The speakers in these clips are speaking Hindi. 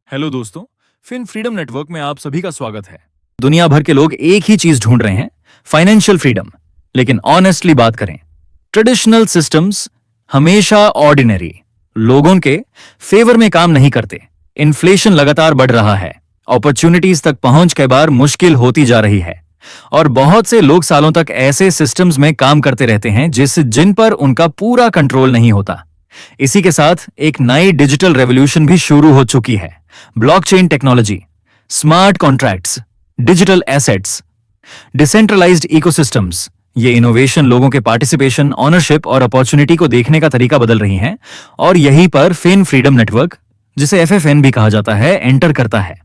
हेलो दोस्तों, फिन फ्रीडम नेटवर्क में आप सभी का स्वागत है। दुनिया भर के लोग एक ही चीज ढूंढ रहे हैं, फाइनेंशियल फ्रीडम। लेकिन ऑनेस्टली बात करें, ट्रेडिशनल सिस्टम्स हमेशा ऑर्डिनरी लोगों के फेवर में काम नहीं करते। इन्फ्लेशन लगातार बढ़ रहा है, अपॉर्चुनिटीज तक पहुंच कई बार मुश्किल होती जा रही है, और बहुत से लोग सालों तक ऐसे सिस्टम्स में काम करते रहते हैं जिन पर उनका पूरा कंट्रोल नहीं होता। इसी के साथ एक नई डिजिटल रेवोल्यूशन भी शुरू हो चुकी है। Blockchain technology, smart contracts, digital assets, decentralised ecosystems. ये इनोवेशन लोगों के पार्टिसिपेशन, ऑनरशिप और अपॉर्चुनिटी को देखने का तरीका बदल रही हैं, और यहीं पर फिन फ्रीडम नेटवर्क, जिसे एफएफएन भी कहा जाता है, एंटर करता है।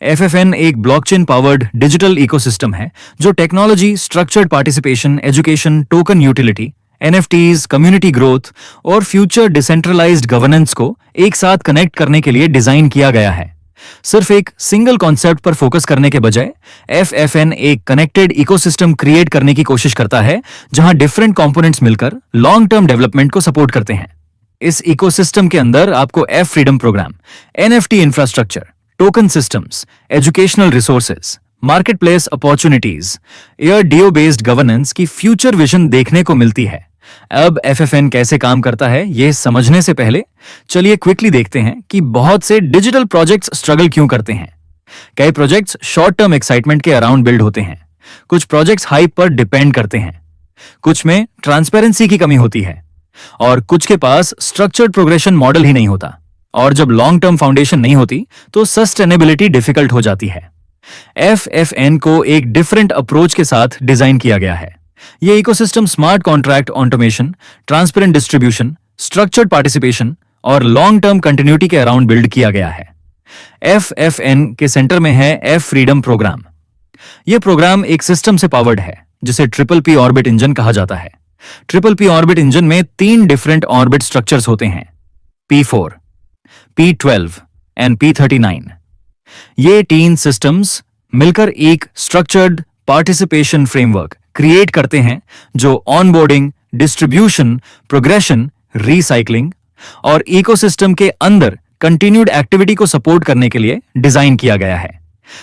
एफएफएन एक ब्लॉकचेन पावर्ड डिजिटल इकोसिस्टम है जो technology, structured participation, education, token utility, NFTs, community growth और फ्यूचर डिसेंट्रलाइज्ड गवर्नेंस को एक साथ कनेक्ट करने के लिए डिजाइन किया गया है। सिर्फ एक सिंगल कॉन्सेप्ट पर फोकस करने के बजाय एफएफएन एक कनेक्टेड इकोसिस्टम क्रिएट करने की कोशिश करता है जहां डिफरेंट कंपोनेंट्स मिलकर लॉन्ग टर्म डेवलपमेंट को सपोर्ट करते हैं। इस इकोसिस्टम के अंदर आपको F freedom program, NFT infrastructure, token systems, educational resources, market place opportunities, AirDAO based governance की फ्यूचर विजन देखने को मिलती है। अब एफएफएन कैसे काम करता है यह समझने से पहले चलिए क्विकली देखते हैं कि बहुत से डिजिटल प्रोजेक्ट्स स्ट्रगल क्यों करते हैं। कई प्रोजेक्ट्स शॉर्ट टर्म एक्साइटमेंट के अराउंड बिल्ड होते हैं, कुछ प्रोजेक्ट्स हाइप पर डिपेंड करते हैं, कुछ में ट्रांसपेरेंसी की कमी होती है, और कुछ के पास स्ट्रक्चर्ड प्रोग्रेशन मॉडल ही नहीं होता। और जब लॉन्ग टर्म फाउंडेशन नहीं होती तो सस्टेनेबिलिटी डिफिकल्ट हो जाती है। एफएफएन को एक डिफरेंट अप्रोच के साथ डिजाइन किया गया है। यह ecosystem smart contract automation, transparent distribution, structured participation और लॉन्ग टर्म कंटिन्यूटी के अराउंड बिल्ड किया गया है। एफएफएन के सेंटर में है एफ फ्रीडम प्रोग्राम। यह प्रोग्राम एक सिस्टम से पावर्ड है जिसे ट्रिपल पी ऑर्बिट इंजन कहा जाता है। ट्रिपल पी ऑर्बिट इंजन में 3 डिफरेंट ऑर्बिट स्ट्रक्चर्स होते हैं, P4, P12 एंड P39। ये 3 सिस्टम्स मिलकर एक स्ट्रक्चर्ड पार्टिसिपेशन फ्रेमवर्क क्रिएट करते हैं जो ऑनबोर्डिंग, डिस्ट्रीब्यूशन, प्रोग्रेशन, रीसाइक्लिंग और इकोसिस्टम के अंदर कंटिन्यूड एक्टिविटी को सपोर्ट करने के लिए डिजाइन किया गया है।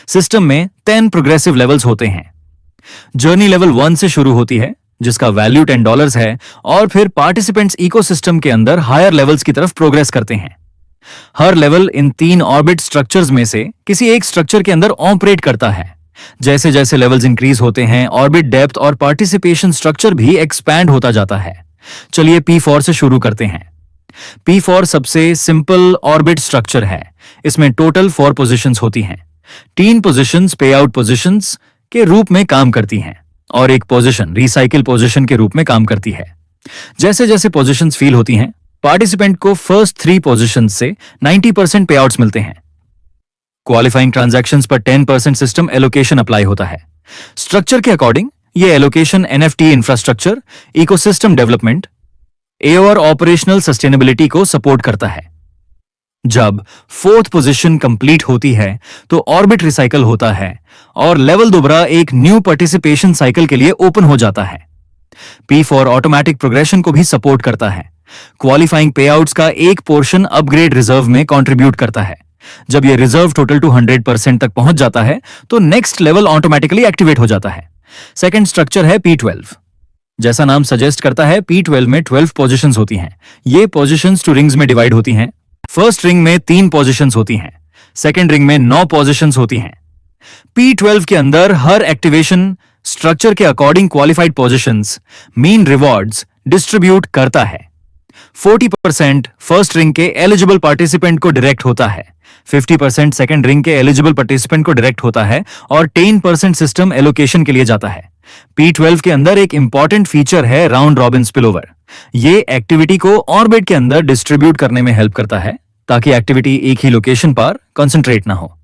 सिस्टम में 10 प्रोग्रेसिव लेवल्स होते हैं। जर्नी लेवल 1 से शुरू होती है जिसका वैल्यू $10 है, और फिर पार्टिसिपेंट्स इकोसिस्टम के अंदर हायर लेवल्स की तरफ प्रोग्रेस करते हैं। हर लेवल इन 3 ऑर्बिट स्ट्रक्चर्स में से किसी एक स्ट्रक्चर के अंदर ऑपरेट करता है। जैसे जैसे लेवल्स इंक्रीज होते हैं, ऑर्बिट डेप्थ और पार्टिसिपेशन स्ट्रक्चर भी एक्सपैंड होता जाता है। चलिए P4 से शुरू करते हैं। P4 सबसे सिंपल ऑर्बिट स्ट्रक्चर है। इसमें टोटल 4 पोजीशंस होती हैं। 3 पोजीशंस पे आउट पोजीशंस के रूप में काम करती हैं और एक पोजीशन रिसाइकिल पोजीशन के रूप में काम करती है। जैसे जैसे पोजीशंस फील होती हैं, पार्टिसिपेंट को फर्स्ट 3 पोजीशंस से 90% पे आउट्स मिलते हैं। क्वालिफाइंग ट्रांजैक्शंस पर 10% सिस्टम एलोकेशन अप्लाई होता है। स्ट्रक्चर के अकॉर्डिंग ये allocation NFT infrastructure, ecosystem development, AOR operational sustainability को सपोर्ट करता है। जब 4th पोजीशन कंप्लीट होती है तो ऑर्बिट रिसाइकल होता है और लेवल दोबारा एक न्यू पार्टिसिपेशन साइकिल के लिए ओपन हो जाता है। P4 ऑटोमेटिक प्रोग्रेशन को भी सपोर्ट करता है। क्वालिफाइंग पेआउट्स का एक पोर्शन अपग्रेड रिजर्व में कंट्रीब्यूट करता है। जब यह रिजर्व टोटल टू 100% तक पहुंच जाता है तो नेक्स्ट लेवल ऑटोमेटिकली एक्टिवेट हो जाता है। सेकंड स्ट्रक्चर है P12। जैसा नाम सजेस्ट करता है, P12 में 12 पोजीशंस होती हैं। ये पोजीशंस 2 रिंग्स में डिवाइड होती हैं। फर्स्ट रिंग में 3 पोजीशंस होती हैं, सेकंड रिंग में 9 पोजीशंस होती हैं। P12 के अंदर हर एक्टिवेशन स्ट्रक्चर के according qualified positions, mean rewards distribute करता है। 40% फर्स्ट रिंग के एलिजिबल पार्टिसिपेंट को डायरेक्ट होता है, 50% सेकंड रिंग के एलिजिबल पार्टिसिपेंट को डायरेक्ट होता है और 10% सिस्टम एलोकेशन के लिए जाता है। P12 के अंदर एक इंपॉर्टेंट फीचर है राउंड रॉबिन स्पिलओवर। ये एक्टिविटी को ऑर्बिट के अंदर डिस्ट्रीब्यूट करने में हेल्प करता है ताकि एक्टिविटी एक ही लोकेशन पर कंसंट्रेट ना हो।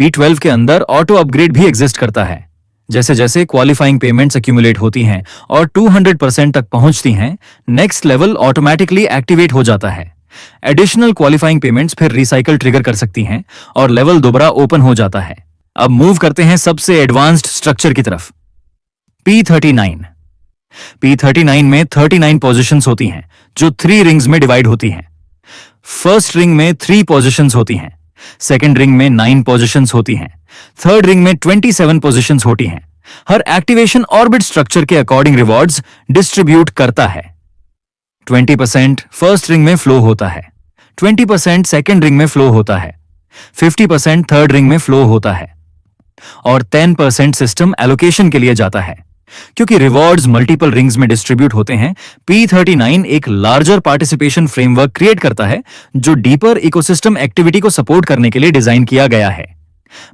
P12 के अंदर ऑटो अपग्रेड भी एग्जिस्ट करता है। जैसे जैसे क्वालिफाइंग पेमेंट्स एक्यूमुलेट होती हैं और 200% तक पहुंचती हैं, नेक्स्ट लेवल ऑटोमेटिकली एक्टिवेट हो जाता है। एडिशनल क्वालिफाइंग पेमेंट्स फिर रिसाइकल ट्रिगर कर सकती हैं और लेवल दोबारा ओपन हो जाता है। अब मूव करते हैं सबसे एडवांस्ड स्ट्रक्चर की तरफ, P39। P39 में 39 पोजीशंस होती हैं जो 3 रिंग्स में डिवाइड होती हैं। फर्स्ट रिंग में 3 पोजीशंस होती हैं, सेकेंड रिंग में 9 पोजीशंस होती हैं, थर्ड रिंग में 27 पोजीशंस होती हैं। हर एक्टिवेशन ऑर्बिट स्ट्रक्चर के अकॉर्डिंग रिवॉर्ड्स डिस्ट्रीब्यूट करता है। 20% फर्स्ट रिंग में फ्लो होता है, 20% सेकेंड रिंग में फ्लो होता है, 50% थर्ड रिंग में फ्लो होता है और 10% सिस्टम एलोकेशन के लिए जाता है। क्योंकि रिवॉर्ड्स मल्टीपल रिंग्स में डिस्ट्रीब्यूट होते हैं, P39 एक लार्जर पार्टिसिपेशन फ्रेमवर्क क्रिएट करता है जो डीपर इकोसिस्टम एक्टिविटी को सपोर्ट करने के लिए डिजाइन किया गया है।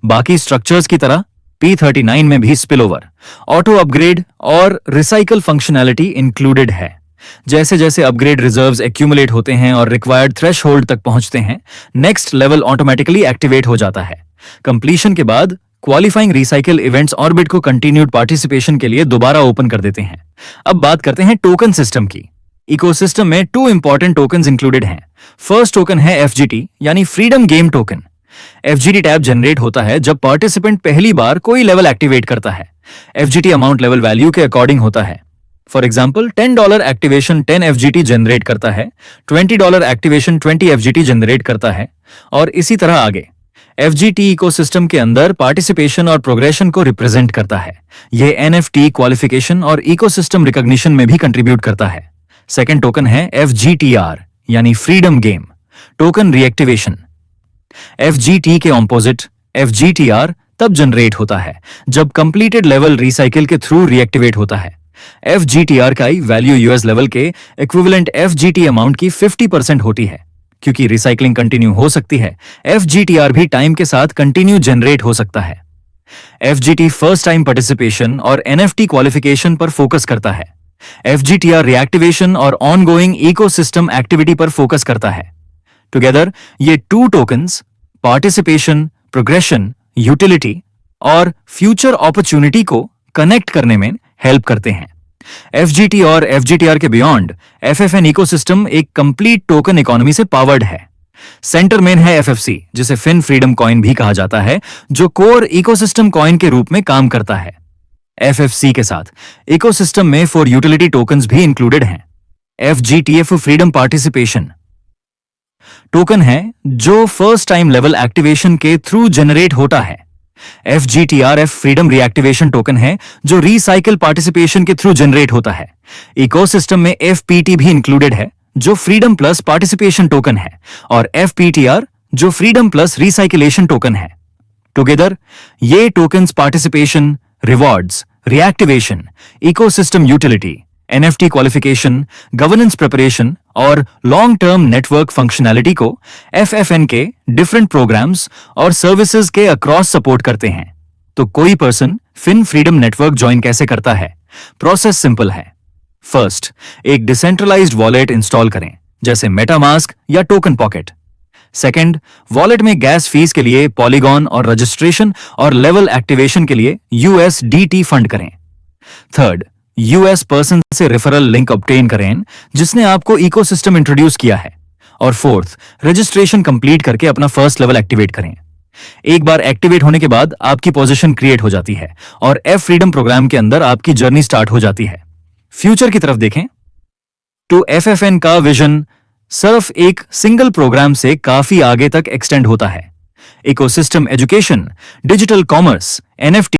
बाकी स्ट्रक्चर्स की तरह P39 में भी स्पिलओवर, ऑटो अपग्रेड और रिसाइकल फंक्शनैलिटी इंक्लूडेड है। जैसे जैसे अपग्रेड रिजर्व्स एक्यूमुलेट होते हैं और रिक्वायर्ड थ्रेशहोल्ड तक पहुंचते हैं, नेक्स्ट लेवल ऑटोमेटिकली एक्टिवेट हो जाता है। कंप्लीशन के बाद क्वालिफाइंग रिसाइकिल इवेंट्स ऑर्बिट को कंटिन्यूड पार्टिसिपेशन के लिए दोबारा ओपन कर देते हैं। अब बात करते हैं टोकन सिस्टम की। इकोसिस्टम में 2 इंपॉर्टेंट टोकन्स इंक्लूडेड हैं। फर्स्ट टोकन है FGT यानी freedom game token. FGT tab generate होता है जब पार्टिसिपेंट पहली बार कोई लेवल एक्टिवेट करता है। FGT अमाउंट लेवल वैल्यू के अकॉर्डिंग होता है। For example, $10 activation 10 FGT generate करता है, $20 एक्टिवेशन 20 FGT जनरेट करता है और इसी तरह आगे। FGT इकोसिस्टम के अंदर पार्टिसिपेशन और प्रोग्रेशन को रिप्रेजेंट करता है। यह NFT क्वालिफिकेशन और इकोसिस्टम रिकॉग्निशन में भी कंट्रीब्यूट करता है। सेकेंड टोकन है FGTR यानी freedom game token reactivation. FGT के ऑपोजिट FGTR तब जनरेट होता है जब कंप्लीटेड लेवल रिसाइकिल के थ्रू रिएक्टिवेट होता है। FGTR का वैल्यू यूएस लेवल के इक्विवेलेंट FGT अमाउंट की 50% होती है। क्योंकि रिसाइकलिंग कंटिन्यू हो सकती है, FGTR भी टाइम के साथ कंटिन्यू जनरेट हो सकता है। FGT फर्स्ट टाइम पार्टिसिपेशन और NFT क्वालिफिकेशन पर फोकस करता है। FGTR रिएक्टिवेशन और ऑनगोइंग इकोसिस्टम एक्टिविटी पर फोकस करता है। टुगेदर ये 2 टोकन्स पार्टिसिपेशन, प्रोग्रेशन, यूटिलिटी और फ्यूचर अपॉर्चुनिटी को कनेक्ट करने में हेल्प करते हैं। FGT और FGTR के बियॉन्ड FFN इकोसिस्टम एक कंप्लीट टोकन इकोनॉमी से पावर्ड है। सेंटर में है FFC, जिसे फिन फ्रीडम कॉइन भी कहा जाता है, जो कोर इकोसिस्टम कॉइन के रूप में काम करता है। FFC के साथ इकोसिस्टम में 4 यूटिलिटी टोकन्स भी इंक्लूडेड हैं। FGTF फ्रीडम पार्टिसिपेशन टोकन है जो फर्स्ट टाइम लेवल एक्टिवेशन के थ्रू जनरेट होता है। FGTRF फ्रीडम रिएक्टिवेशन टोकन है जो रिसाइकिल पार्टिसिपेशन के थ्रू जनरेट होता है। इकोसिस्टम में FPT भी इंक्लूडेड है जो फ्रीडम प्लस पार्टिसिपेशन टोकन है और FPTR जो फ्रीडम प्लस रिसाइकिलेशन टोकन है। टुगेदर ये tokens participation, rewards, reactivation, ecosystem utility, NFT qualification, governance preparation और लॉन्ग टर्म नेटवर्क फंक्शनैलिटी को FFN के डिफरेंट प्रोग्राम्स और सर्विसेज के अक्रॉस सपोर्ट करते हैं। तो कोई person Fin freedom network join कैसे करता है? प्रोसेस सिंपल है। फर्स्ट, एक डिसेंट्रलाइज्ड वॉलेट इंस्टॉल करें, जैसे मेटामास्क या टोकन पॉकेट। सेकेंड, वॉलेट में गैस फीस के लिए पॉलीगॉन और रजिस्ट्रेशन और लेवल एक्टिवेशन के लिए USDT फंड करें। थर्ड, US पर्सन से रेफरल लिंक ऑब्टेन करें जिसने आपको इकोसिस्टम इंट्रोड्यूस किया है। और फोर्थ, रजिस्ट्रेशन कंप्लीट करके अपना फर्स्ट लेवल एक्टिवेट करें। एक बार एक्टिवेट होने के बाद आपकी पोजीशन क्रिएट हो जाती है और F फ्रीडम प्रोग्राम के अंदर आपकी जर्नी स्टार्ट हो जाती है। फ्यूचर की तरफ देखें तो FFN का विजन सिर्फ एक सिंगल प्रोग्राम से काफी आगे तक एक्सटेंड होता है। Ecosystem education, digital commerce, NFT